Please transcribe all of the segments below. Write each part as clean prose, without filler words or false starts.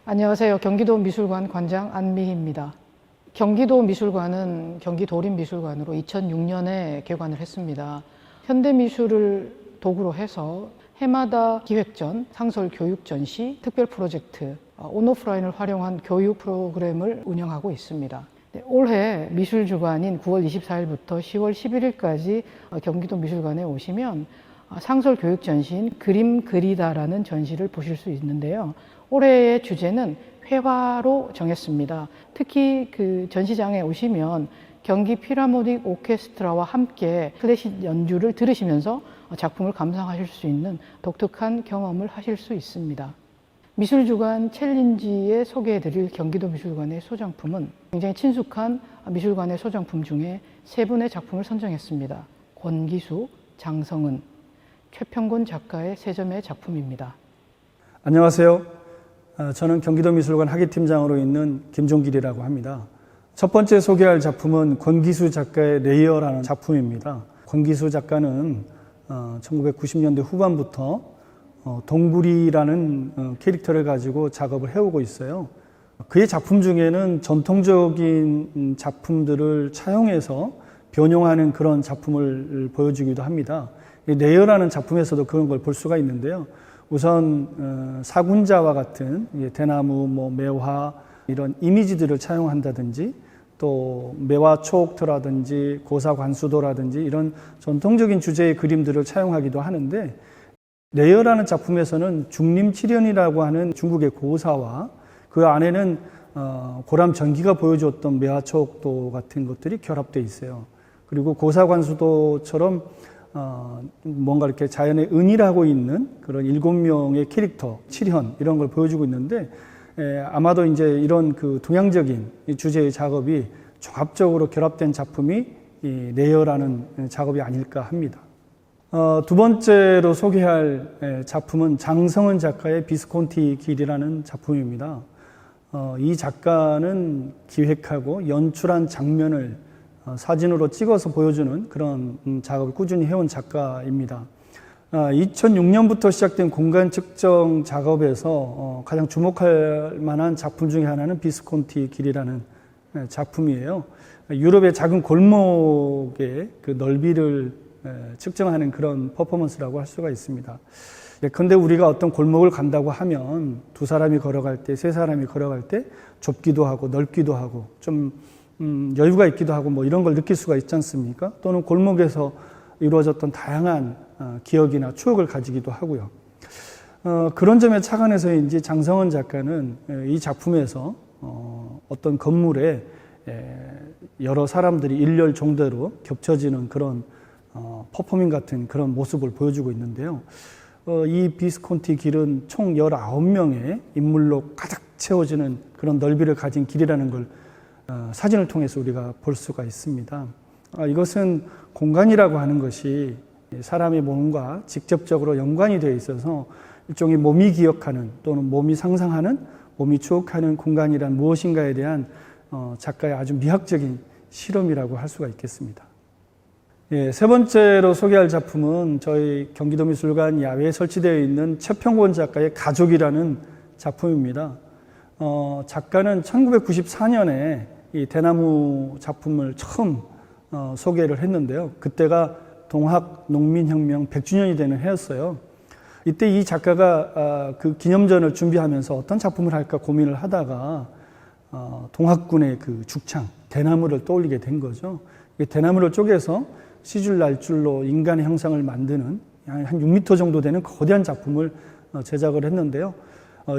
안녕하세요. 경기도 미술관 관장 안미희입니다. 경기도 미술관은 경기도립미술관으로 2006년에 개관을 했습니다. 현대미술을 도구로 해서 해마다 기획전, 상설 교육 전시, 특별 프로젝트, 온오프라인을 활용한 교육 프로그램을 운영하고 있습니다. 올해 미술주간인 9월 24일부터 10월 11일까지 경기도 미술관에 오시면 상설 교육 전시인 그림 그리다라는 전시를 보실 수 있는데요. 올해의 주제는 회화로 정했습니다. 특히 그 전시장에 오시면 경기 필하모닉 오케스트라와 함께 클래식 연주를 들으시면서 작품을 감상하실 수 있는 독특한 경험을 하실 수 있습니다. 미술주간 챌린지에 소개해드릴 경기도 미술관의 소장품은 굉장히 친숙한 미술관의 소장품 중에 세 분의 작품을 선정했습니다. 권기수, 장성은, 최평곤 작가의 세 점의 작품입니다. 안녕하세요. 저는 경기도 미술관 학예팀장으로 있는 김종길이라고 합니다. 첫 번째 소개할 작품은 권기수 작가의 레이어라는 작품입니다. 권기수 작가는 1990년대 후반부터 동굴이라는 캐릭터를 가지고 작업을 해오고 있어요. 그의 작품 중에는 전통적인 작품들을 차용해서 변형하는 그런 작품을 보여주기도 합니다. 레이어라는 작품에서도 그런 걸 볼 수가 있는데요. 우선 사군자와 같은 대나무, 매화 이런 이미지들을 차용한다든지 또 매화 초옥토라든지 고사관수도라든지 이런 전통적인 주제의 그림들을 차용하기도 하는데, 레이어라는 작품에서는 중림칠연이라고 하는 중국의 고사와 그 안에는 고람 전기가 보여주었던 매화 초옥도 같은 것들이 결합되어 있어요. 그리고 고사관수도처럼 뭔가 이렇게 자연의 은일하고 있는 그런 7명의 캐릭터, 칠현 이런 걸 보여주고 있는데, 아마도 이제 이런 그 동양적인 주제의 작업이 종합적으로 결합된 작품이 이 레이어라는 작업이 아닐까 합니다. 두 번째로 소개할 작품은 장성은 작가의 비스콘티 길이라는 작품입니다. 이 작가는 기획하고 연출한 장면을 사진으로 찍어서 보여주는 그런 작업을 꾸준히 해온 작가입니다. 2006년부터 시작된 공간 측정 작업에서 가장 주목할 만한 작품 중에 하나는 비스콘티 길이라는 작품이에요. 유럽의 작은 골목의 그 넓이를 측정하는 그런 퍼포먼스라고 할 수가 있습니다. 그런데 우리가 어떤 골목을 간다고 하면 두 사람이 걸어갈 때, 세 사람이 걸어갈 때 좁기도 하고 넓기도 하고 좀 여유가 있기도 하고 뭐 이런 걸 느낄 수가 있지 않습니까? 또는 골목에서 이루어졌던 다양한 기억이나 추억을 가지기도 하고요. 그런 점에 착안해서인지 장성은 작가는 이 작품에서 어떤 건물에 여러 사람들이 일렬 종대로 겹쳐지는 그런 퍼포밍 같은 그런 모습을 보여주고 있는데요. 이 비스콘티 길은 총 19명의 인물로 가득 채워지는 그런 넓이를 가진 길이라는 걸 사진을 통해서 우리가 볼 수가 있습니다. 이것은 공간이라고 하는 것이 사람의 몸과 직접적으로 연관이 되어 있어서 일종의 몸이 기억하는 또는 몸이 상상하는, 몸이 추억하는 공간이란 무엇인가에 대한 작가의 아주 미학적인 실험이라고 할 수가 있겠습니다. 세 번째로 소개할 작품은 저희 경기도미술관 야외에 설치되어 있는 최평곤 작가의 가족이라는 작품입니다. 작가는 1994년에 이 대나무 작품을 처음 소개를 했는데요. 그때가 동학 농민혁명 100주년이 되는 해였어요. 이때 이 작가가 그 기념전을 준비하면서 어떤 작품을 할까 고민을 하다가 동학군의 그 죽창, 대나무를 떠올리게 된 거죠. 대나무를 쪼개서 시줄 날줄로 인간의 형상을 만드는 한 6m 정도 되는 거대한 작품을 제작을 했는데요.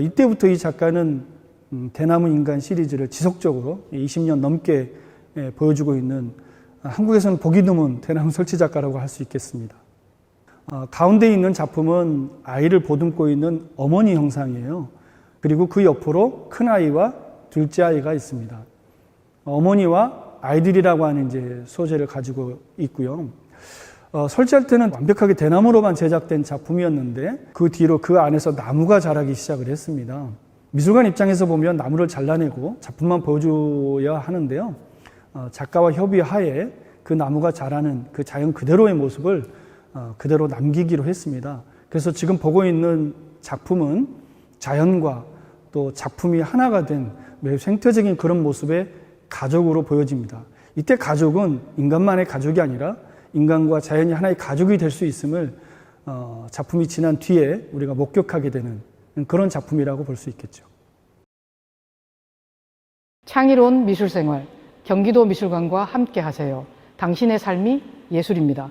이때부터 이 작가는 대나무 인간 시리즈를 지속적으로 20년 넘게 보여주고 있는, 한국에서는 보기 드문 대나무 설치 작가라고 할 수 있겠습니다. 가운데 있는 작품은 아이를 보듬고 있는 어머니 형상이에요. 그리고 그 옆으로 큰아이와 둘째 아이가 있습니다. 어머니와 아이들이라고 하는 이제 소재를 가지고 있고요. 설치할 때는 완벽하게 대나무로만 제작된 작품이었는데 그 뒤로 그 안에서 나무가 자라기 시작을 했습니다. 미술관 입장에서 보면 나무를 잘라내고 작품만 보여줘야 하는데요. 작가와 협의하에 그 나무가 자라는 그 자연 그대로의 모습을 그대로 남기기로 했습니다. 그래서 지금 보고 있는 작품은 자연과 또 작품이 하나가 된 매우 생태적인 그런 모습의 가족으로 보여집니다. 이때 가족은 인간만의 가족이 아니라 인간과 자연이 하나의 가족이 될 수 있음을 작품이 지난 뒤에 우리가 목격하게 되는 그런 작품이라고 볼 수 있겠죠. 창의로운 미술생활, 경기도 미술관과 함께 하세요. 당신의 삶이 예술입니다.